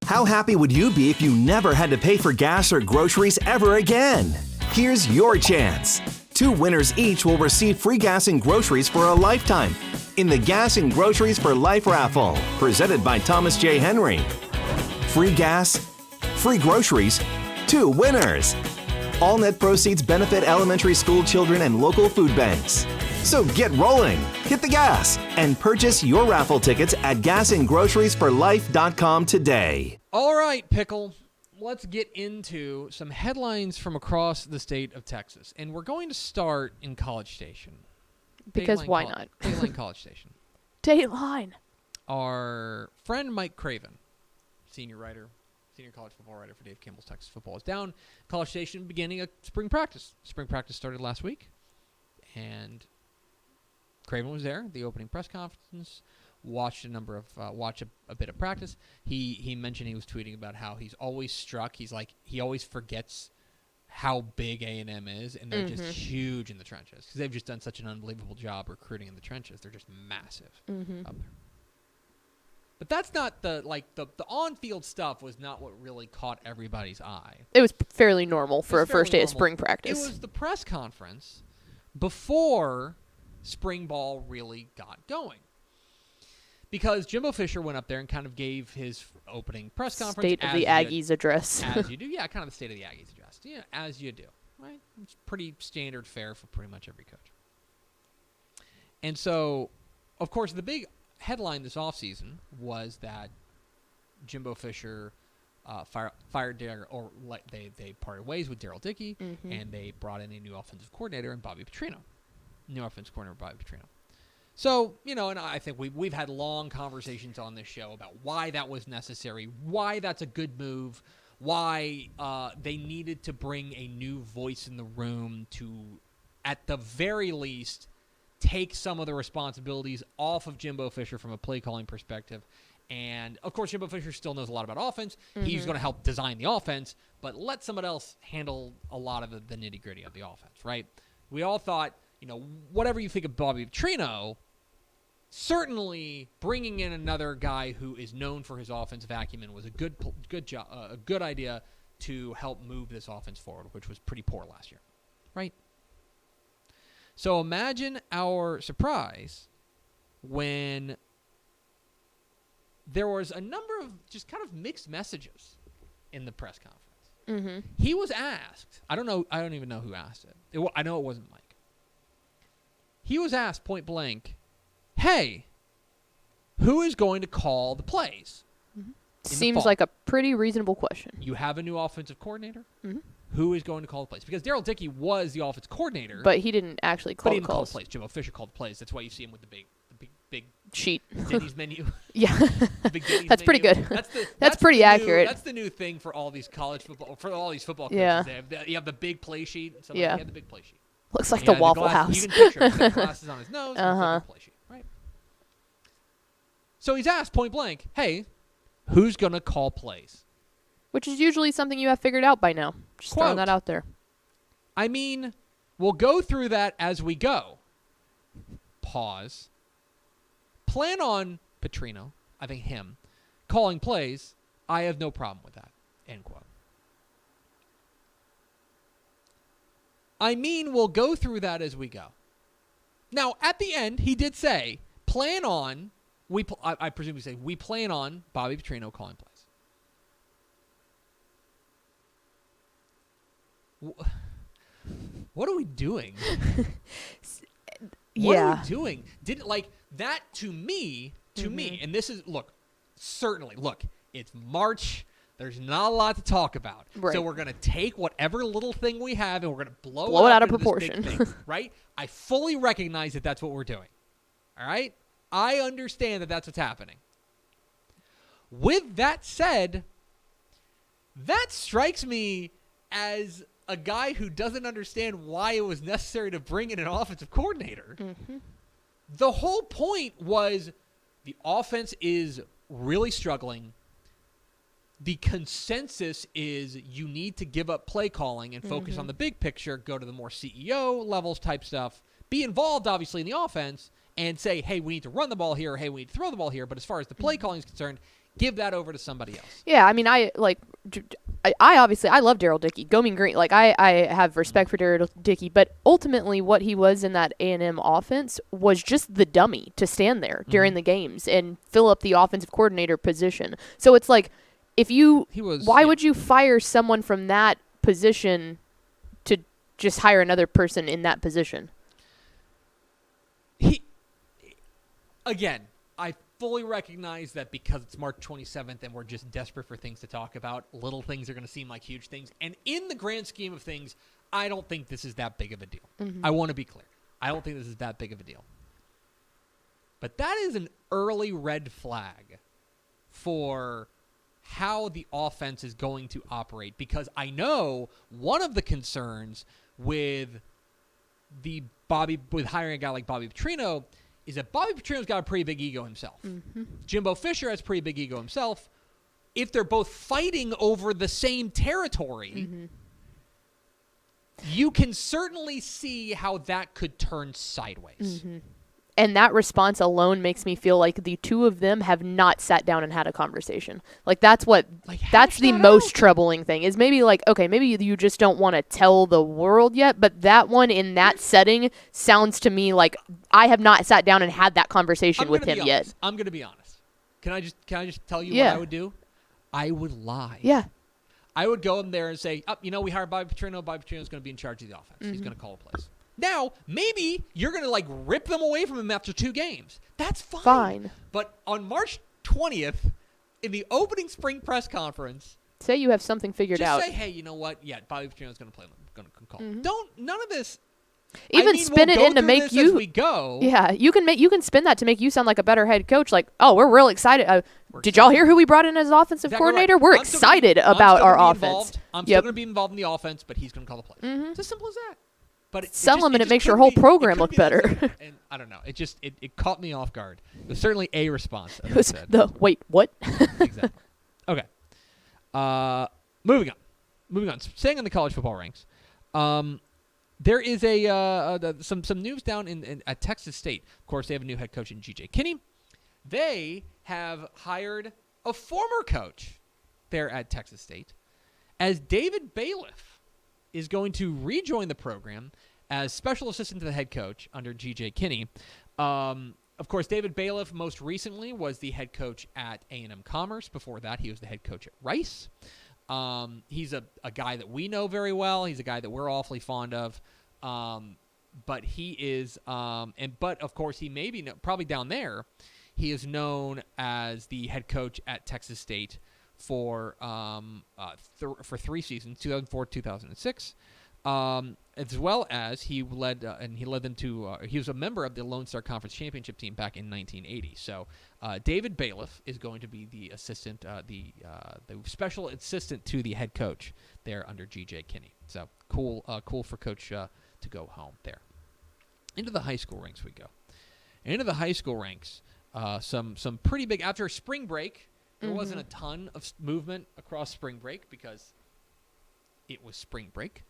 How happy would you be if you never had to pay for gas or groceries ever again? Here's your chance. 2 winners each will receive free gas and groceries for a lifetime in the Gas and Groceries for Life raffle, presented by Thomas J. Henry. Free gas, free groceries, 2 winners. All net proceeds benefit elementary school children and local food banks. So get rolling, hit the gas, and purchase your raffle tickets at gasandgroceриesforlife.com today. All right, Pickle, let's get into some headlines from across the state of Texas. And we're going to start in College Station. Because why not? Dateline College Station. Dateline. Our friend Mike Craven, senior college football writer for Dave Campbell's Texas Football, is down College Station beginning a spring practice. Spring practice started last week, and Craven was there, the opening press conference, watched a bit of practice. He mentioned he was tweeting about how he's always struck. He's like, he always forgets how big A&M is, and they're just huge in the trenches because they've just done such an unbelievable job recruiting in the trenches. They're just massive up there. But that's not the on-field stuff was not what really caught everybody's eye. It was fairly normal for a first day of spring practice. It was the press conference before spring ball really got going. Because Jimbo Fisher went up there and kind of gave his opening press conference. State of the Aggies address. As you do. Yeah, kind of the State of the Aggies address. Yeah, as you do. Right? It's pretty standard fare for pretty much every coach. And so, of course, the big headline this offseason was that Jimbo Fisher fired they parted ways with Daryl Dickey, and they brought in a new offensive coordinator in Bobby Petrino. So, and I think we've had long conversations on this show about why that was necessary, why that's a good move, why they needed to bring a new voice in the room to, at the very least, take some of the responsibilities off of Jimbo Fisher from a play calling perspective. And, of course, Jimbo Fisher still knows a lot about offense. He's going to help design the offense, but let someone else handle a lot of the nitty-gritty of the offense, right? We all thought, whatever you think of Bobby Petrino, certainly bringing in another guy who is known for his offensive acumen was a good idea to help move this offense forward, which was pretty poor last year, right? So imagine our surprise when there was a number of just kind of mixed messages in the press conference. He was asked, I don't even know who asked it. I know it wasn't Mike. He was asked point blank, hey, who is going to call the plays? Seems like a pretty reasonable question. You have a new offensive coordinator? Who is going to call the plays? Because Daryl Dickey was the offensive coordinator. But he didn't actually call the calls. Plays. Jimbo Fisher called the plays. That's why you see him with the big sheet. Denny's menu. Yeah. Big Denny's that's menu. pretty good. That's pretty accurate. That's the new thing for all these college football, for all these football coaches. Yeah. You have the big play sheet. He had the big play sheet. Looks like the Waffle House. You can picture it. The glasses on his nose. And the play sheet. Right. So he's asked point blank, hey, who's going to call plays? Which is usually something you have figured out by now. Just throwing that out there. I mean, we'll go through that as we go. Pause. Plan on Petrino, I think him, calling plays. I have no problem with that. End quote. I mean, we'll go through that as we go. Now, at the end, he did say, plan on, I presume he said, we plan on Bobby Petrino calling plays. What are we doing? What are we doing? That to me, and this is, certainly, it's March. There's not a lot to talk about. Right. So we're going to take whatever little thing we have and we're going to blow it out of into proportion. This big thing, right? I fully recognize that that's what we're doing. All right? I understand that that's what's happening. With that said, that strikes me as a guy who doesn't understand why it was necessary to bring in an offensive coordinator. The whole point was the offense is really struggling. The consensus is you need to give up play calling and focus on the big picture, go to the more CEO levels type stuff, be involved, obviously, in the offense, and say, hey, we need to run the ball here, or hey, we need to throw the ball here. But as far as the play calling is concerned, Give that over to somebody else. Yeah, I mean, I obviously I love Daryl Dickey. Go Mean Green. Like I have respect for Daryl Dickey, but ultimately what he was in that A&M offense was just the dummy to stand there during the games and fill up the offensive coordinator position. So it's like why would you fire someone from that position to just hire another person in that position? Again, I fully recognize that because it's March 27th and we're just desperate for things to talk about, little things are going to seem like huge things. And in the grand scheme of things, I don't think this is that big of a deal. Mm-hmm. I want to be clear. I don't think this is that big of a deal. But that is an early red flag for how the offense is going to operate, because I know one of the concerns with hiring a guy like Bobby Petrino is that Bobby Petrino's got a pretty big ego himself. Mm-hmm. Jimbo Fisher has a pretty big ego himself. If they're both fighting over the same territory, you can certainly see how that could turn sideways. Mm-hmm. And that response alone makes me feel like the two of them have not sat down and had a conversation. Like that's the most troubling thing is maybe you just don't want to tell the world yet. But that one in that setting sounds to me like I have not sat down and had that conversation with him yet. I'm going to be honest. Can I just tell you what I would do? I would lie. Yeah. I would go in there and say, we hired Bobby Petrino. Bobby Petrino's going to be in charge of the offense. He's going to call a plays. Now, maybe you're going to rip them away from him after 2 games. That's fine. But on March 20th, in the opening spring press conference, say you have something figured out. Just say, hey, you know what? Yeah, Bobby Petrino's going to play. Going to call. None of this. Even spin it in to make you. As we go. Yeah, you can spin that to make you sound like a better head coach. Like, oh, we're real excited. Did y'all hear who we brought in as offensive coordinator? Right. We're excited about our offense. I'm still going to be involved in the offense, but he's going to call the plays. Mm-hmm. It's as simple as that. But sell them and it makes your whole program look better. And I don't know. It caught me off guard. It was certainly a response. It was wait, what? Exactly. Okay. Moving on. Staying on the college football ranks. There is some news down at Texas State. Of course, they have a new head coach in G.J. Kinney. They have hired a former coach there at Texas State, as David Bailiff is going to rejoin the program as special assistant to the head coach under G.J. Kinney. Of course, David Bailiff most recently was the head coach at A&M Commerce. Before that, he was the head coach at Rice. He's a guy that we know very well. He's a guy that we're awfully fond of. But he is, but of course, he may be probably down there. He is known as the head coach at Texas State for 3 seasons, 2004, 2006, as well as he led them to. He was a member of the Lone Star Conference Championship team back in 1980. So David Bailiff is going to be the assistant, the special assistant to the head coach there under G.J. Kinney. So cool for Coach to go home there. Into the high school ranks we go. And into the high school ranks, some pretty big after spring break. There wasn't a ton of movement across spring break because it was spring break.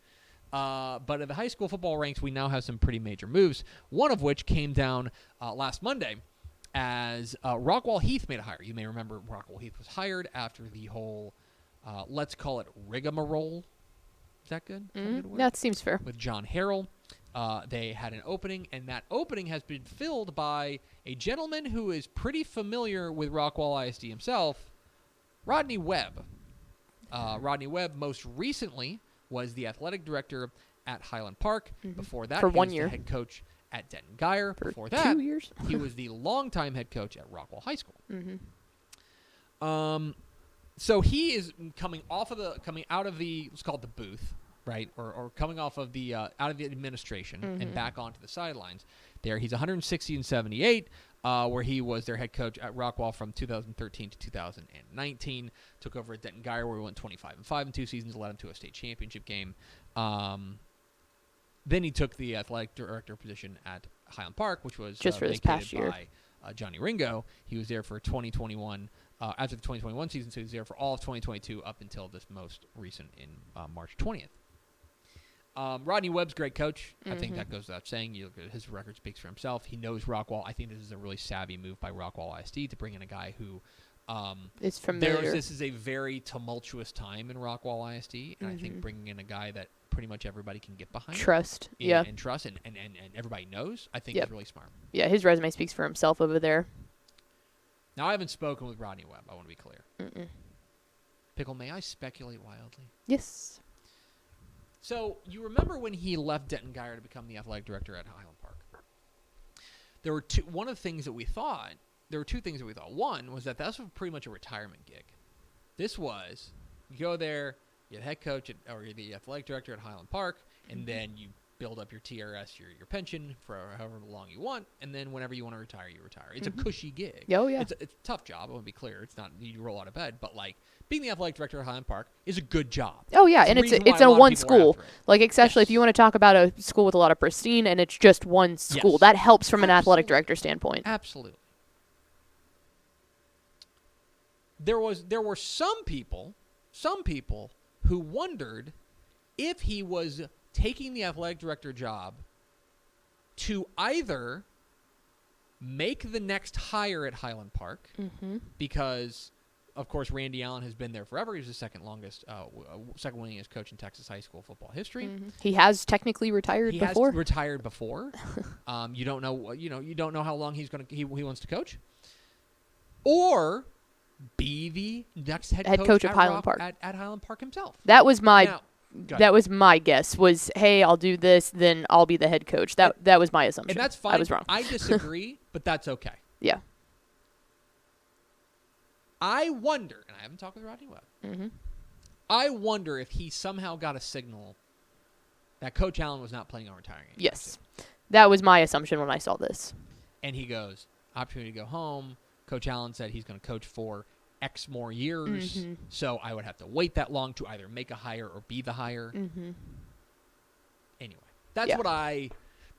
But at the high school football ranks, we now have some pretty major moves, one of which came down last Monday as Rockwall Heath made a hire. You may remember Rockwall Heath was hired after the whole, let's call it rigmarole. Is that good? That seems fair. With John Harrell. They had an opening, and that opening has been filled by a gentleman who is pretty familiar with Rockwall ISD himself, Rodney Webb. Rodney Webb most recently was the athletic director at Highland Park. Before that, for he 1 was year. the head coach at Denton Geyer. For Before that, 2 years. he was the longtime head coach at Rockwall High School. So he is coming out of the what's called the booth, right, or coming off of the out of the administration and back onto the sidelines. There, he's 160-78, where he was their head coach at Rockwall from 2013 to 2019. Took over at Denton Geyer, where he went 25-5 in 2 seasons, led him to a state championship game. Then he took the athletic director position at Highland Park, which was just for this past year by Johnny Ringo. He was there for 2021. After the 2021 season, so he was there for all of 2022 up until this most recent in March 20th. Rodney Webb's a great coach. I think that goes without saying. You look at his record speaks for himself. He knows Rockwall. I think this is a really savvy move by Rockwall ISD to bring in a guy who It's familiar. This is a very tumultuous time in Rockwall ISD, and I think bringing in a guy that pretty much everybody can get behind, trust, and trust, and everybody knows, I think is really smart. Yeah, his resume speaks for himself over there. Now, I haven't spoken with Rodney Webb. I want to be clear. Mm-mm. Pickle, may I speculate wildly? Yes. So, you remember when he left Denton Guyer to become the athletic director at Highland Park? There were two things that we thought. One was that was pretty much a retirement gig. This was, you go there, you're the head coach or you're the athletic director at Highland Park, and then you build up your TRS, your pension for however long you want, and then whenever you want to retire, you retire. It's a cushy gig. Oh, yeah. It's a tough job, I want to be clear. It's not you roll out of bed, but like being the athletic director at Highland Park is a good job. Oh, yeah, and it's a one school. Like, especially if you want to talk about a school with a lot of pristine and it's just one school. That helps from an athletic director standpoint. Absolutely. There were some people who wondered if he was taking the athletic director job to either make the next hire at Highland Park, because, of course, Randy Allen has been there forever. He's the second winningest coach in Texas high school football history. He has technically retired before. He has retired before. You don't know how long he wants to coach, or be the next head coach of Highland Park at Highland Park himself. That was my guess. Was, hey, I'll do this, then I'll be the head coach. That was my assumption. And that's fine. I was wrong. I disagree, but that's okay. Yeah. I wonder, and I haven't talked with Rodney Webb. I wonder if he somehow got a signal that Coach Allen was not planning on retiring. Yes, that was my assumption when I saw this. And he goes, opportunity to go home. Coach Allen said he's going to coach for X more years, so I would have to wait that long to either make a hire or be the hire. Anyway, that's what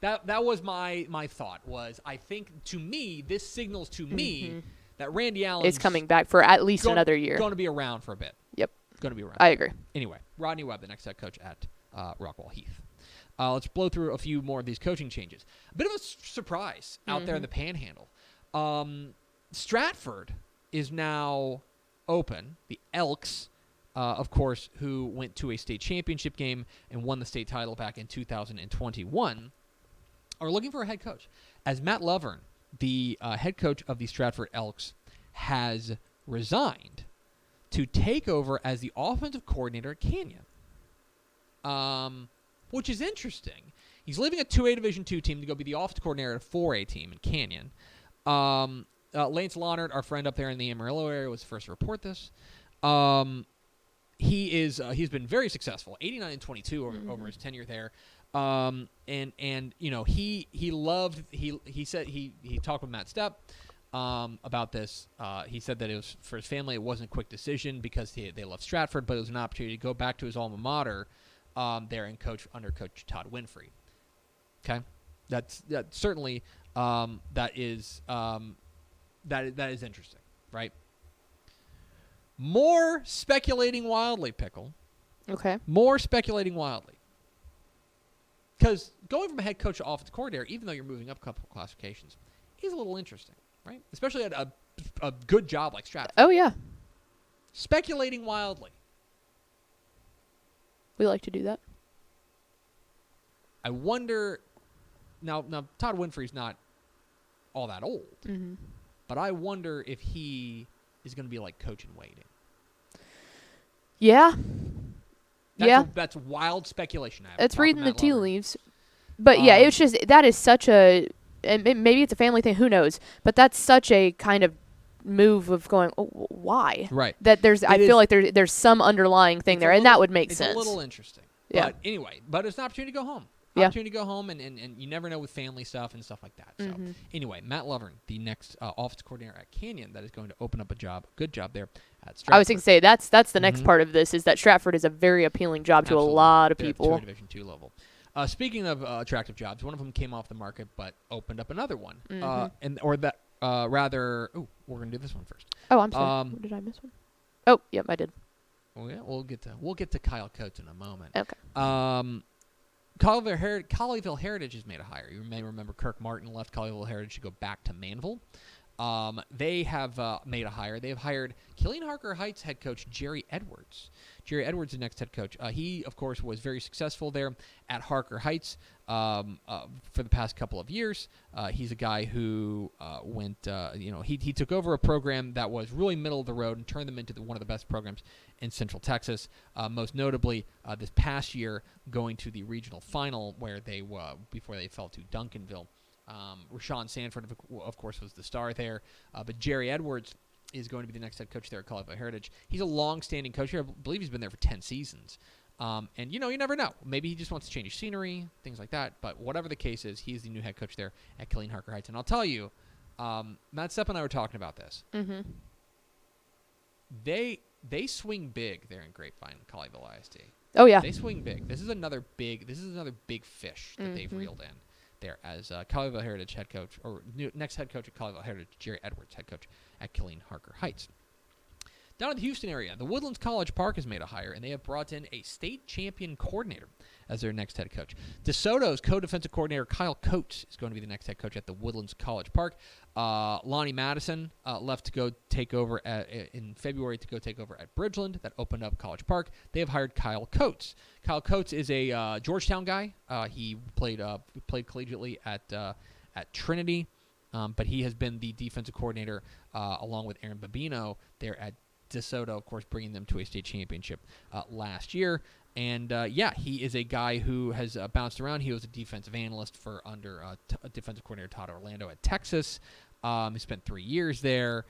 that was my thought was, I think, to me, this signals to me that Randy Allen is coming back for at least another year. Going to be around for a bit. Yep. Going to be around. I agree. Anyway, Rodney Webb, the next head coach at Rockwall Heath. Let's blow through a few more of these coaching changes. A bit of a surprise out there in the Panhandle. Stratford is now open. The Elks, of course, who went to a state championship game and won the state title back in 2021, are looking for a head coach. As Matt Lovern, the head coach of the Stratford Elks, has resigned to take over as the offensive coordinator at Canyon, which is interesting. He's leaving a 2A Division II team to go be the offensive coordinator at a 4A team in Canyon. Lance Launard, our friend up there in the Amarillo area, was the first to report this. He's been very successful, 89-22 over his tenure there. And you know, he said he talked with Matt Stepp about this. He said that it was, for his family, it wasn't a quick decision because they left Stratford, but it was an opportunity to go back to his alma mater there and coach under Coach Todd Winfrey. Okay, that's certainly that is interesting, right? More speculating wildly, Pickle. Okay. More speculating wildly. Because going from a head coach to offensive coordinator, even though you're moving up a couple of classifications, is a little interesting, right? Especially at a good job like Stratford. Oh, yeah. Speculating wildly. We like to do that. I wonder... Now Todd Winfrey's not all that old, but I wonder if he is going to be like Coach in waiting. Yeah. That's wild speculation. It's reading the tea leaves. But yeah, it's just, that is such a, and maybe it's a family thing, who knows, but that's such a kind of move of going, oh, why? Right. That I feel like there's some underlying thing there, and that would make sense. It's a little interesting. Yeah. But anyway, it's an opportunity to go home. Yeah. Opportunity to go home, and you never know with family stuff and stuff like that. So anyway, Matt Lovern, the next offensive coordinator at Canyon, that is going to open up a good job there at Stratford. I was going to say, that's the next part of this, is that Stratford is a very appealing job to a lot of people. At Division II level. Speaking of attractive jobs, one of them came off the market but opened up another one. We're going to do this one first. Oh, I'm sorry. Did I miss one? Oh, yep, I did. Well, yeah, we'll get to Kyle Coates in a moment. Okay. Colleyville Heritage has made a hire. You may remember Kirk Martin left Colleyville Heritage to go back to Manville. They have made a hire. They have hired Killeen Harker Heights head coach Jerry Edwards. Jerry Edwards, the next head coach. He, of course, was very successful there at Harker Heights for the past couple of years. He's a guy who he took over a program that was really middle of the road and turned them into one of the best programs in Central Texas. Most notably, this past year, going to the regional final where they before they fell to Duncanville. Rashawn Sanford, of course, was the star there. But Jerry Edwards is going to be the next head coach there at Colleyville Heritage. He's a long-standing coach here. I believe he's been there for 10 seasons. And, you never know. Maybe he just wants to change his scenery, things like that. But whatever the case is, he's the new head coach there at Killeen Harker Heights. And I'll tell you, Matt Stepp and I were talking about this. Mm-hmm. They swing big there in Grapevine, Colleyville ISD. Oh, yeah. They swing big. This is another big fish that they've reeled in there as Colleyville Heritage head coach, or next head coach at Colleyville Heritage, Jerry Edwards, head coach at Killeen Harker Heights. Down in the Houston area, the Woodlands College Park has made a hire, and they have brought in a state champion coordinator as their next head coach. DeSoto's co-defensive coordinator Kyle Coates is going to be the next head coach at the Woodlands College Park. Lonnie Madison left to go take over in February to go take over at Bridgeland. That opened up College Park. They have hired Kyle Coates. Kyle Coates is a Georgetown guy. He played collegiately at Trinity, but he has been the defensive coordinator along with Aaron Babino there at DeSoto, of course, bringing them to a state championship last year. And, he is a guy who has bounced around. He was a defensive analyst for under defensive coordinator Todd Orlando at Texas. He spent 3 years there.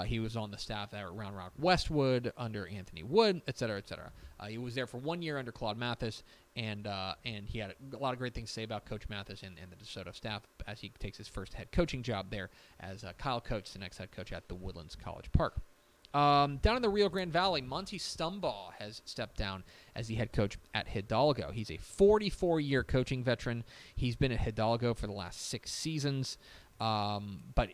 He was on the staff at Round Rock Westwood under Anthony Wood, et cetera, et cetera. He was there for 1 year under Claude Mathis, and he had a lot of great things to say about Coach Mathis and the DeSoto staff as he takes his first head coaching job there as Kyle Coates, the next head coach at the Woodlands College Park. Down in the Rio Grande Valley, Monty Stumbaugh has stepped down as the head coach at Hidalgo. He's a 44-year coaching veteran. He's been at Hidalgo for the last 6 seasons. But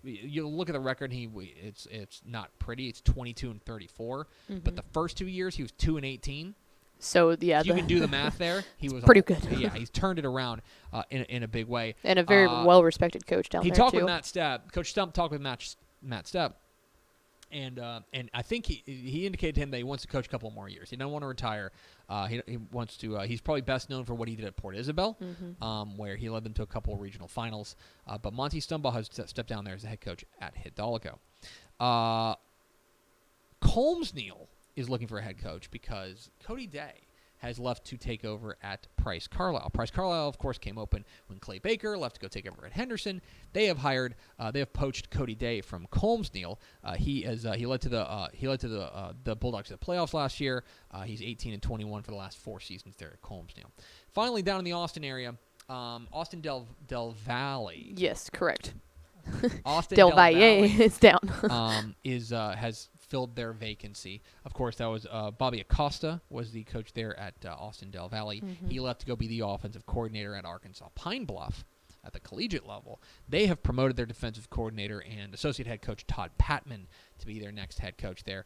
you look at the record, it's not pretty. It's 22-34. Mm-hmm. But the first 2 years, he was 2-18. So yeah, you can do the math there. He was pretty good. Yeah, he's turned it around in a big way. And a very well-respected coach down there, too. He talked with Matt Stepp. Coach Stump talked with Matt Stepp. And I think he indicated to him that he wants to coach a couple more years. He doesn't want to retire. He wants to. He's probably best known for what he did at Port Isabel, where he led them to a couple of regional finals. But Monty Stumbaugh has stepped down there as the head coach at Hidalgo. Colmsneal is looking for a head coach because Cody Day has left to take over at Price Carlisle. Price Carlisle, of course, came open when Clay Baker left to go take over at Henderson. They have poached Cody Day from Colmsneal. He led to the Bulldogs to the playoffs last year. He's 18-21 for the last 4 seasons there at Colmsneal. Finally, down in the Austin area, Austin Del Valle. Yes, correct. Austin Del Valle is down. Has filled their vacancy. Of course, that was Bobby Acosta was the coach there at Austin Del Valle. Mm-hmm. He left to go be the offensive coordinator at Arkansas Pine Bluff at the collegiate level. They have promoted their defensive coordinator and associate head coach Todd Patman to be their next head coach there.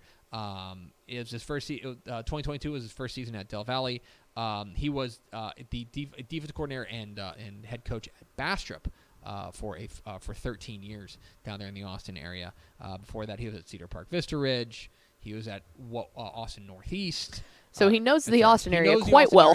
It was his first 2022 was his first season at Del Valle. He was the defensive coordinator and head coach at Bastrop. For 13 years down there in the Austin area. Before that, he was at Cedar Park Vista Ridge. He was at Austin Northeast. So he knows the Austin area quite well.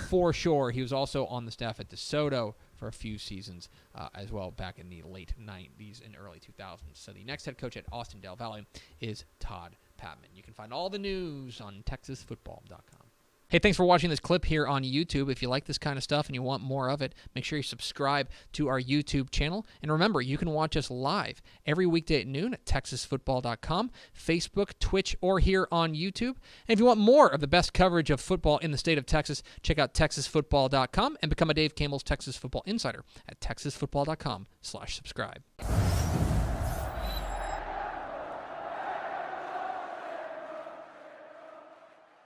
For sure. He was also on the staff at DeSoto for a few seasons as well back in the late 90s and early 2000s. So the next head coach at Austin Del Valle is Todd Patman. You can find all the news on TexasFootball.com. Hey, thanks for watching this clip here on YouTube. If you like this kind of stuff and you want more of it, make sure you subscribe to our YouTube channel. And remember, you can watch us live every weekday at noon at TexasFootball.com, Facebook, Twitch, or here on YouTube. And if you want more of the best coverage of football in the state of Texas, check out TexasFootball.com and become a Dave Campbell's Texas Football Insider at TexasFootball.com/subscribe.